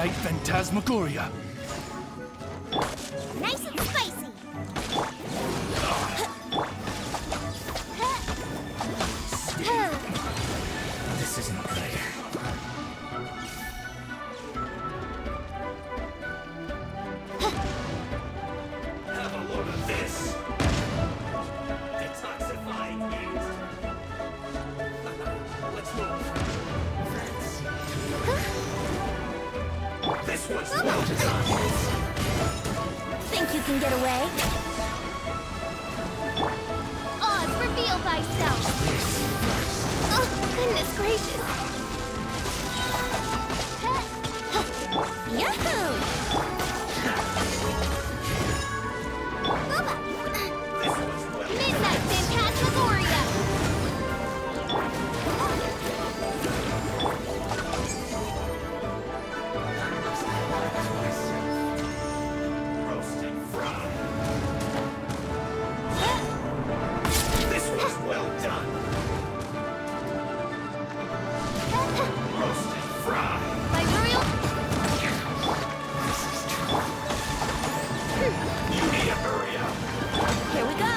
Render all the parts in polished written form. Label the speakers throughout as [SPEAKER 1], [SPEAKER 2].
[SPEAKER 1] Ignite Phantasmagoria.
[SPEAKER 2] Nice and spicy.
[SPEAKER 1] This isn't good.
[SPEAKER 3] Have a load of this! Detoxifying heat! Let's move. This one's well done!
[SPEAKER 2] Think you can get away? Oz, reveal thyself! Oh, goodness gracious! Yahoo!
[SPEAKER 3] This one's well
[SPEAKER 2] Midnight Phantasmagoria!
[SPEAKER 3] roasted fried. This one's well done! Roasted fried.
[SPEAKER 2] By royal...
[SPEAKER 3] You need to hurry up.
[SPEAKER 2] Here we go!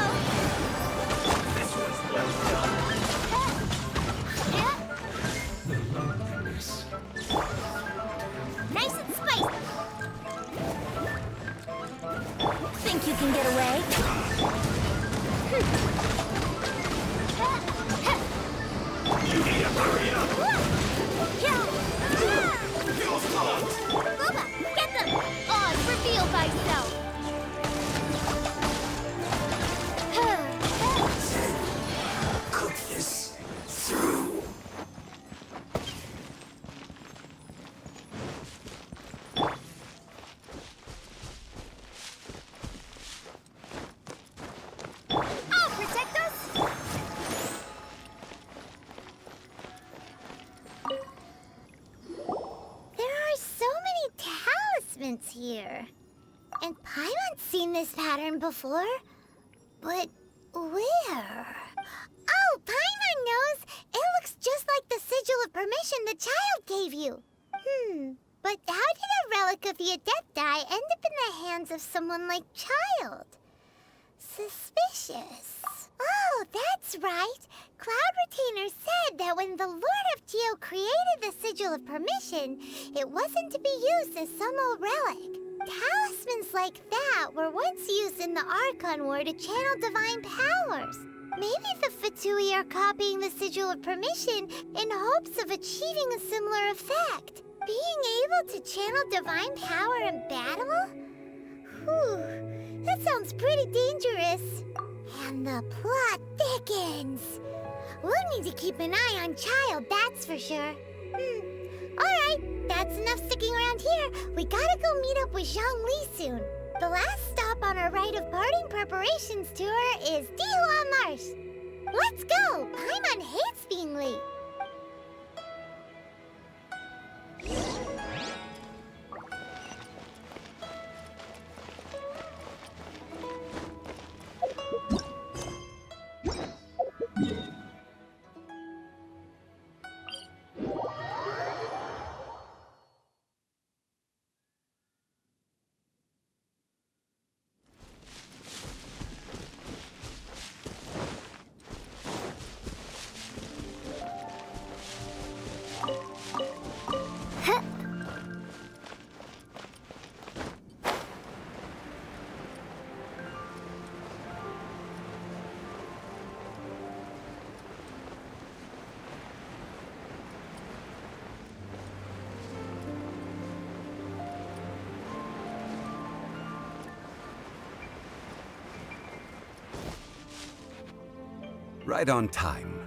[SPEAKER 3] This one's well done.
[SPEAKER 2] Nice and spicy! Think you can get away?
[SPEAKER 3] You need to hurry up. Feels hot.
[SPEAKER 2] Booba, get them! Oz, reveal thyself!
[SPEAKER 3] Cook this through.
[SPEAKER 2] I'll protect us! There are so many talismans here. And Paimon's seen this pattern before. But where? Oh, Paimon knows! It looks just like the sigil of permission the child gave you. But how did a relic of the Adepti end up in the hands of someone like Child? Suspicious. Oh, that's right. Cloud Retainer said that when the Lord of Geo created the Sigil of Permission, it wasn't to be used as some old relic. Talismans like that were once used in the Archon War to channel divine powers. Maybe the Fatui are copying the Sigil of Permission in hopes of achieving a similar effect. Being able to channel divine power in battle? Whew, that sounds pretty dangerous. And the plot thickens. We'll need to keep an eye on Child, that's for sure. Alright, that's enough sticking around here. We gotta go meet up with Zhongli soon. The last stop on our rite of parting preparations tour is Dihua Marsh. Let's go! Paimon hates being late.
[SPEAKER 4] Right on time.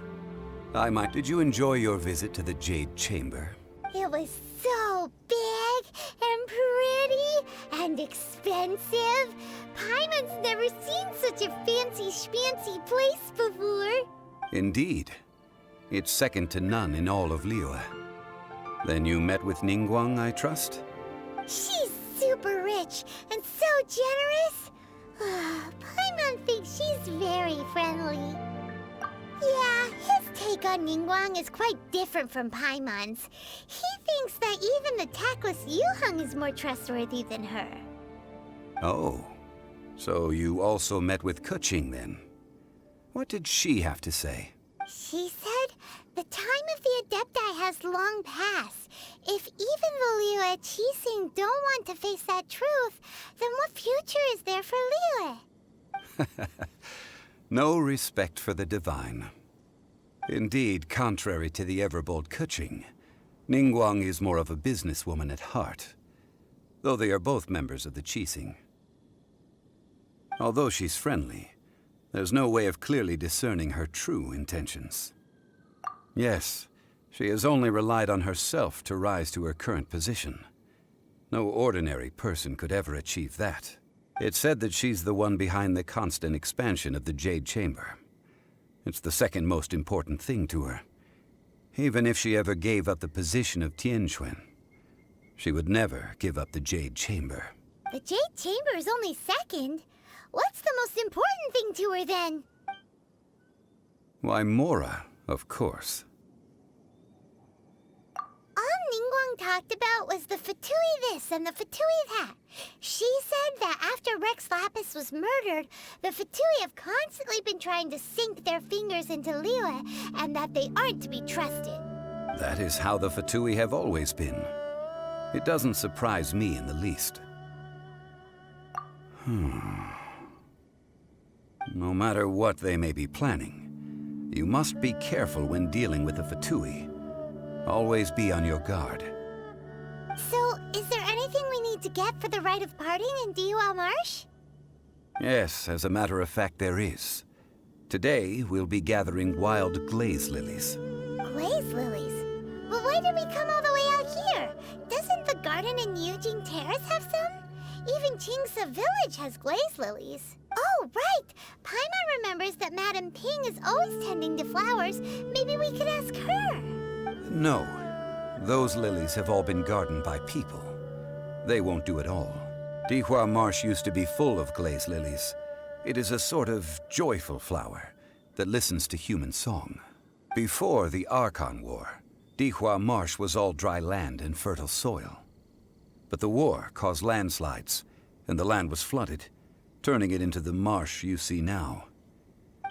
[SPEAKER 4] Did you enjoy your visit to the Jade Chamber?
[SPEAKER 2] It was so big and pretty and expensive. Paimon's never seen such a fancy schmancy place before.
[SPEAKER 4] Indeed. It's second to none in all of Liyue. Then you met with Ningguang, I trust?
[SPEAKER 2] She's super rich and so generous. Paimon thinks she's very friendly. Yeah, his take on Ningguang is quite different from Paimon's. He thinks that even the tactless Yuheng is more trustworthy than her.
[SPEAKER 4] Oh, so you also met with Keqing then? What did she have to say?
[SPEAKER 2] She said the time of the Adepti has long passed. If even the Liyue Qixing don't want to face that truth, then what future is there for Liyue?
[SPEAKER 4] No respect for the divine. Indeed, contrary to the ever-bold Keqing, Ningguang is more of a businesswoman at heart, though they are both members of the Qixing. Although she's friendly, there's no way of clearly discerning her true intentions. Yes, she has only relied on herself to rise to her current position. No ordinary person could ever achieve that. It's said that she's the one behind the constant expansion of the Jade Chamber. It's the second most important thing to her. Even if she ever gave up the position of Tianquan, she would never give up the Jade Chamber.
[SPEAKER 2] The Jade Chamber is only second. What's the most important thing to her then?
[SPEAKER 4] Why, Mora, of course.
[SPEAKER 2] All Ningguang talked about was the Fatui this and the Fatui that. She said that after Rex Lapis was murdered, the Fatui have constantly been trying to sink their fingers into Liyue, and that they aren't to be trusted.
[SPEAKER 4] That is how the Fatui have always been. It doesn't surprise me in the least. No matter what they may be planning, you must be careful when dealing with the Fatui. Always be on your guard.
[SPEAKER 2] So, is there anything we need to get for the rite of parting in Dihua Marsh?
[SPEAKER 4] Yes, as a matter of fact, there is. Today, we'll be gathering wild glaze lilies.
[SPEAKER 2] Glaze lilies? But why did we come all the way out here? Doesn't the garden in Yujing Terrace have some? Even Qingse Village has glaze lilies. Oh, right! Paimon remembers that Madame Ping is always tending to flowers. Maybe we could ask her.
[SPEAKER 4] No. Those lilies have all been gardened by people. They won't do it all. Dihua Marsh used to be full of glaze lilies. It is a sort of joyful flower that listens to human song. Before the Archon War, Dihua Marsh was all dry land and fertile soil. But the war caused landslides, and the land was flooded, turning it into the marsh you see now.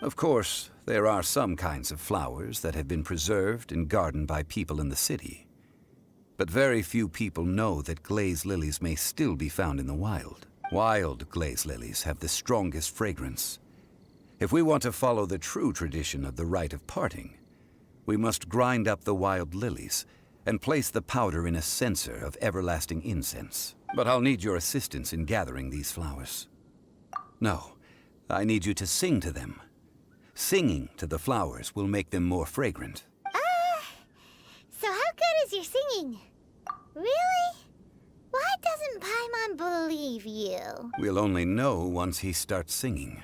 [SPEAKER 4] Of course, there are some kinds of flowers that have been preserved and gardened by people in the city. But very few people know that glaze lilies may still be found in the wild. Wild glaze lilies have the strongest fragrance. If we want to follow the true tradition of the rite of parting, we must grind up the wild lilies and place the powder in a censer of everlasting incense. But I'll need your assistance in gathering these flowers. No, I need you to sing to them. Singing to the flowers will make them more fragrant.
[SPEAKER 2] So how good is your singing? Really? Why doesn't Paimon believe you?
[SPEAKER 4] We'll only know once he starts singing.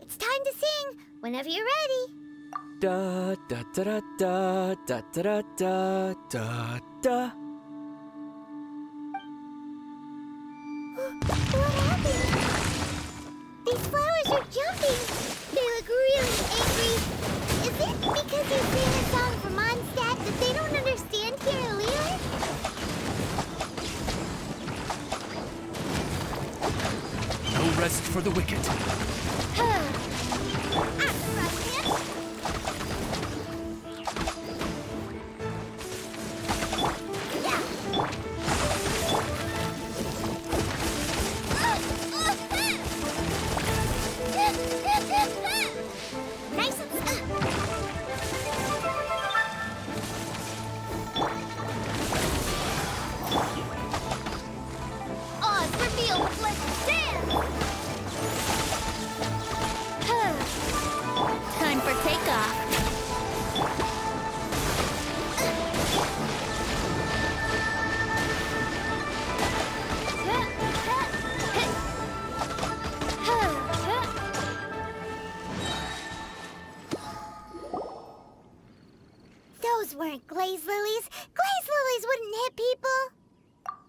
[SPEAKER 2] It's time to sing, whenever you're ready.
[SPEAKER 5] Da da da da da da da da da da.
[SPEAKER 2] What happened? These flowers are jumping. They look really angry. Is it because you sing a song from Mondstadt that they don't understand here in Liyue?
[SPEAKER 1] No rest for the wicked.
[SPEAKER 2] Nice and Oz revealed. Let's dance.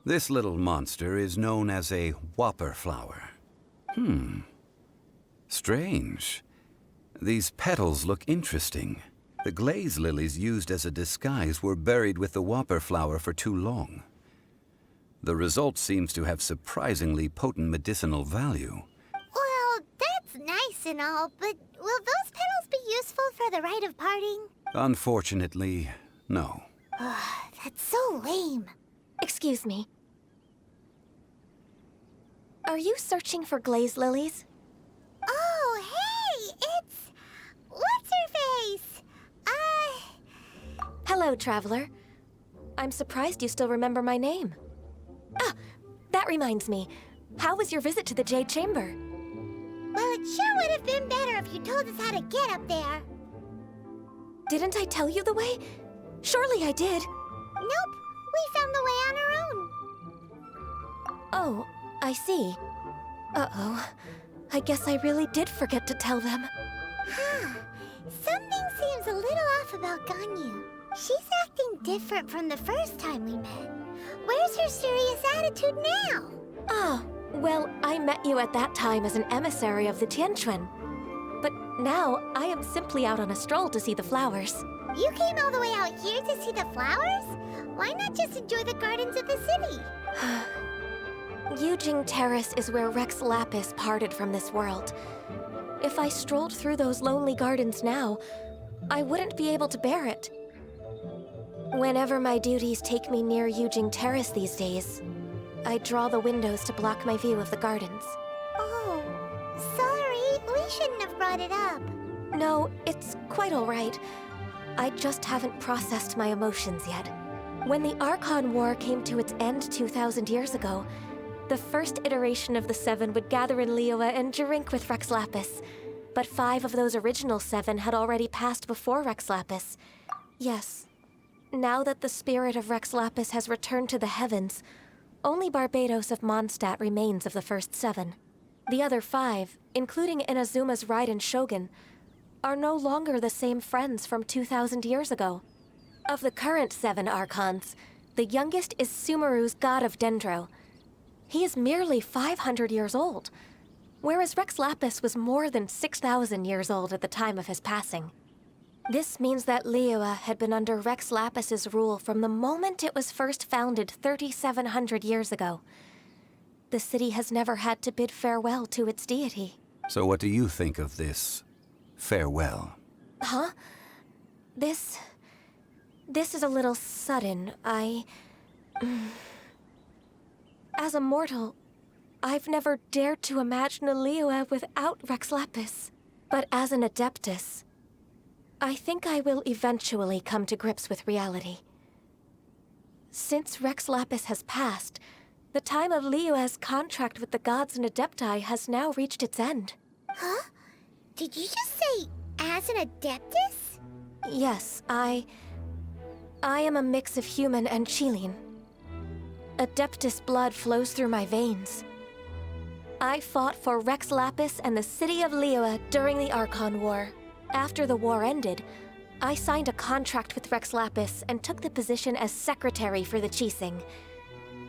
[SPEAKER 4] This little monster is known as a whopper flower. Strange. These petals look interesting. The glaze lilies used as a disguise were buried with the whopper flower for too long. The result seems to have surprisingly potent medicinal value.
[SPEAKER 2] Well, that's nice and all, but will those petals be useful for the rite of parting?
[SPEAKER 4] Unfortunately, no.
[SPEAKER 2] That's so lame.
[SPEAKER 6] Excuse me. Are you searching for glaze lilies?
[SPEAKER 2] Oh, hey! It's... What's-her-face?
[SPEAKER 6] Hello, traveler. I'm surprised you still remember my name. Ah, that reminds me. How was your visit to the Jade Chamber?
[SPEAKER 2] Well, it sure would have been better if you told us how to get up there.
[SPEAKER 6] Didn't I tell you the way? Surely I did.
[SPEAKER 2] Nope, we found the way on our own.
[SPEAKER 6] Oh, I see. Uh-oh. I guess I really did forget to tell them.
[SPEAKER 2] Something seems a little off about Ganyu. She's acting different from the first time we met. Where's her serious attitude now?
[SPEAKER 6] Ah, well, I met you at that time as an emissary of the Tianquan. But now, I am simply out on a stroll to see the flowers.
[SPEAKER 2] You came all the way out here to see the flowers? Why not just enjoy the gardens of the city?
[SPEAKER 6] Yujing Terrace is where Rex Lapis parted from this world. If I strolled through those lonely gardens now, I wouldn't be able to bear it. Whenever my duties take me near Yujing Terrace these days, I draw the windows to block my view of the gardens.
[SPEAKER 2] Oh, sorry, we shouldn't have brought it up.
[SPEAKER 6] No, it's quite all right. I just haven't processed my emotions yet. When the Archon War came to its end 2,000 years ago, the first iteration of the Seven would gather in Liyue and drink with Rex Lapis. But 5 of those original 7 had already passed before Rex Lapis. Yes. Now that the spirit of Rex Lapis has returned to the heavens, only Barbados of Mondstadt remains of the first 7. The other 5, including Inazuma's Raiden Shogun, are no longer the same friends from 2,000 years ago. Of the current 7 Archons, the youngest is Sumeru's God of Dendro. He is merely 500 years old, whereas Rex Lapis was more than 6,000 years old at the time of his passing. This means that Liyue had been under Rex Lapis's rule from the moment it was first founded 3,700 years ago. The city has never had to bid farewell to its deity.
[SPEAKER 4] So what do you think of this farewell?
[SPEAKER 6] Huh? This is a little sudden. As a mortal, I've never dared to imagine a Liyue without Rex Lapis. But as an Adeptus, I think I will eventually come to grips with reality. Since Rex Lapis has passed, the time of Liyue's contract with the gods and Adepti has now reached its end.
[SPEAKER 2] Huh? Did you just say, as an Adeptus?
[SPEAKER 6] Yes, I am a mix of human and Qilin. Adeptus blood flows through my veins. I fought for Rex Lapis and the city of Liyue during the Archon War. After the war ended, I signed a contract with Rex Lapis and took the position as secretary for the Qixing.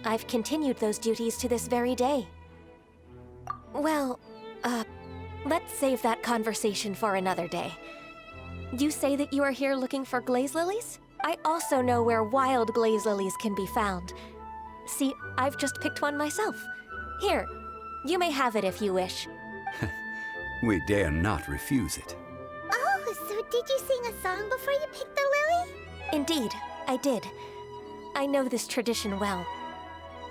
[SPEAKER 6] I've continued those duties to this very day. Well, let's save that conversation for another day. You say that you are here looking for glaze lilies? I also know where wild glaze lilies can be found. See, I've just picked one myself. Here, you may have it if you wish.
[SPEAKER 4] We dare not refuse it.
[SPEAKER 2] Oh, so did you sing a song before you picked the lily?
[SPEAKER 6] Indeed, I did. I know this tradition well.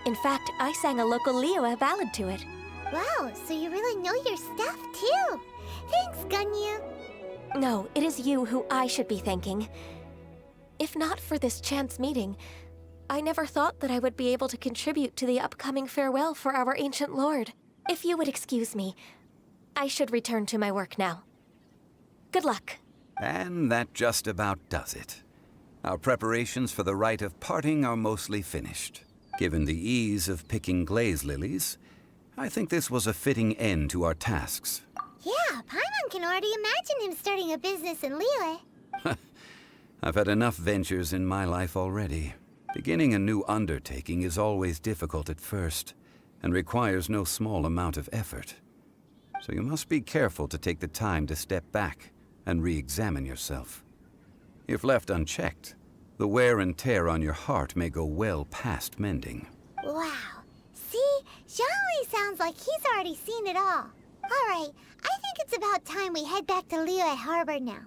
[SPEAKER 6] In fact, I sang a local Liyue ballad to it.
[SPEAKER 2] Wow, so you really know your stuff, too. Thanks, Ganyu.
[SPEAKER 6] No, it is you who I should be thanking. If not for this chance meeting, I never thought that I would be able to contribute to the upcoming farewell for our ancient lord. If you would excuse me, I should return to my work now. Good luck.
[SPEAKER 4] And that just about does it. Our preparations for the rite of parting are mostly finished. Given the ease of picking glaze lilies, I think this was a fitting end to our tasks.
[SPEAKER 2] Yeah, Paimon can already imagine him starting a business in Liyue.
[SPEAKER 4] I've had enough ventures in my life already. Beginning a new undertaking is always difficult at first, and requires no small amount of effort. So you must be careful to take the time to step back and re-examine yourself. If left unchecked, the wear and tear on your heart may go well past mending.
[SPEAKER 2] Wow. See? Zhongli sounds like he's already seen it all. Alright, I think it's about time we head back to Liyue Harbor now.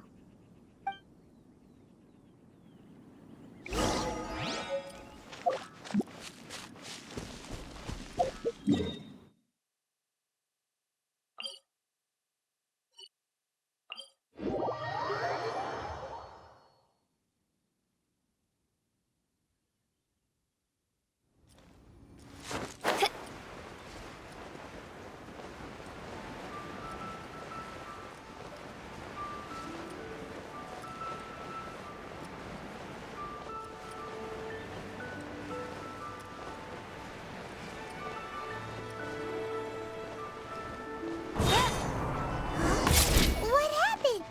[SPEAKER 2] What happened?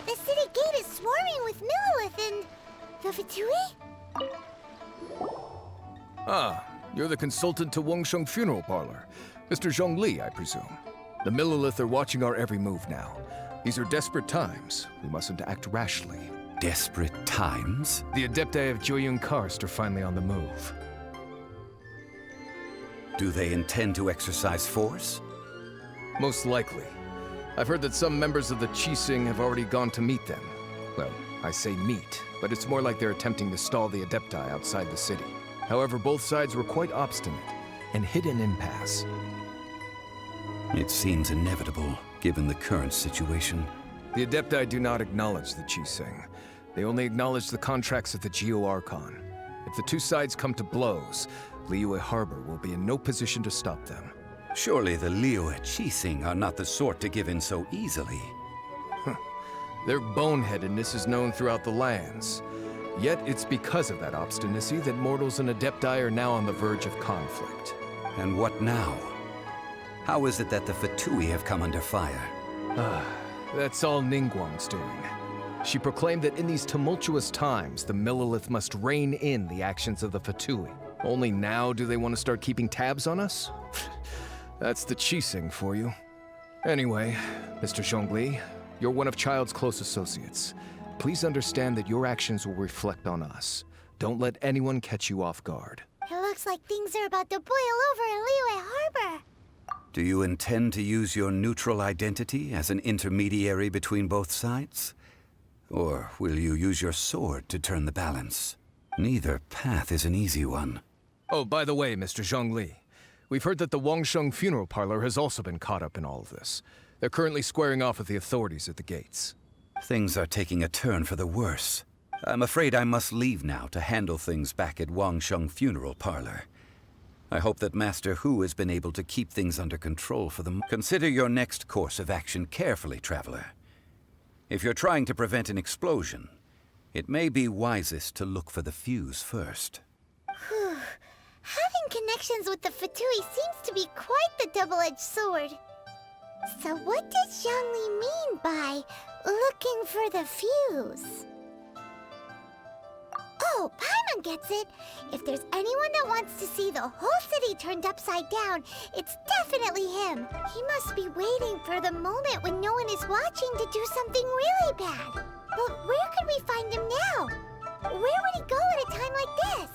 [SPEAKER 2] The city gate is swarming with Millilith and... the Fatui?
[SPEAKER 1] Ah, you're the consultant to Wangsheng Funeral Parlor. Mr. Zhongli, I presume. The Millilith are watching our every move now. These are desperate times. We mustn't act rashly.
[SPEAKER 4] Desperate times?
[SPEAKER 1] The Adepti of Joyun Karst are finally on the move.
[SPEAKER 4] Do they intend to exercise force?
[SPEAKER 1] Most likely. I've heard that some members of the Qixing have already gone to meet them. Well, I say meet, but it's more like they're attempting to stall the Adepti outside the city. However, both sides were quite obstinate and hit an impasse.
[SPEAKER 4] It seems inevitable, given the current situation.
[SPEAKER 1] The Adepti do not acknowledge the Qixing. They only acknowledge the contracts of the Geo-Archon. If the two sides come to blows, Liyue Harbor will be in no position to stop them.
[SPEAKER 4] Surely the Liyue Qixing are not the sort to give in so easily.
[SPEAKER 1] Their boneheadedness is known throughout the lands. Yet it's because of that obstinacy that mortals and Adepti are now on the verge of conflict.
[SPEAKER 4] And what now? How is it that the Fatui have come under fire?
[SPEAKER 1] That's all Ningguang's doing. She proclaimed that in these tumultuous times, the Millilith must rein in the actions of the Fatui. Only now do they want to start keeping tabs on us? That's the Qixing for you. Anyway, Mr. Zhongli, you're one of Child's close associates. Please understand that your actions will reflect on us. Don't let anyone catch you off guard.
[SPEAKER 2] It looks like things are about to boil over in Liyue Harbor.
[SPEAKER 4] Do you intend to use your neutral identity as an intermediary between both sides? Or will you use your sword to turn the balance? Neither path is an easy one.
[SPEAKER 1] Oh, by the way, Mr. Zhongli, we've heard that the Wangsheng Funeral Parlor has also been caught up in all of this. They're currently squaring off with the authorities at the gates.
[SPEAKER 4] Things are taking a turn for the worse. I'm afraid I must leave now to handle things back at Wangsheng Funeral Parlor. I hope that Master Hu has been able to keep things under control for them. Consider your next course of action carefully, Traveler. If you're trying to prevent an explosion, it may be wisest to look for the fuse first.
[SPEAKER 2] Whew. Having connections with the Fatui seems to be quite the double-edged sword. So what does Zhongli mean by looking for the fuse? Oh, Paimon gets it! If there's anyone that wants to see the whole city turned upside down, it's definitely him! He must be waiting for the moment when no one is watching to do something really bad. But where could we find him now? Where would he go at a time like this?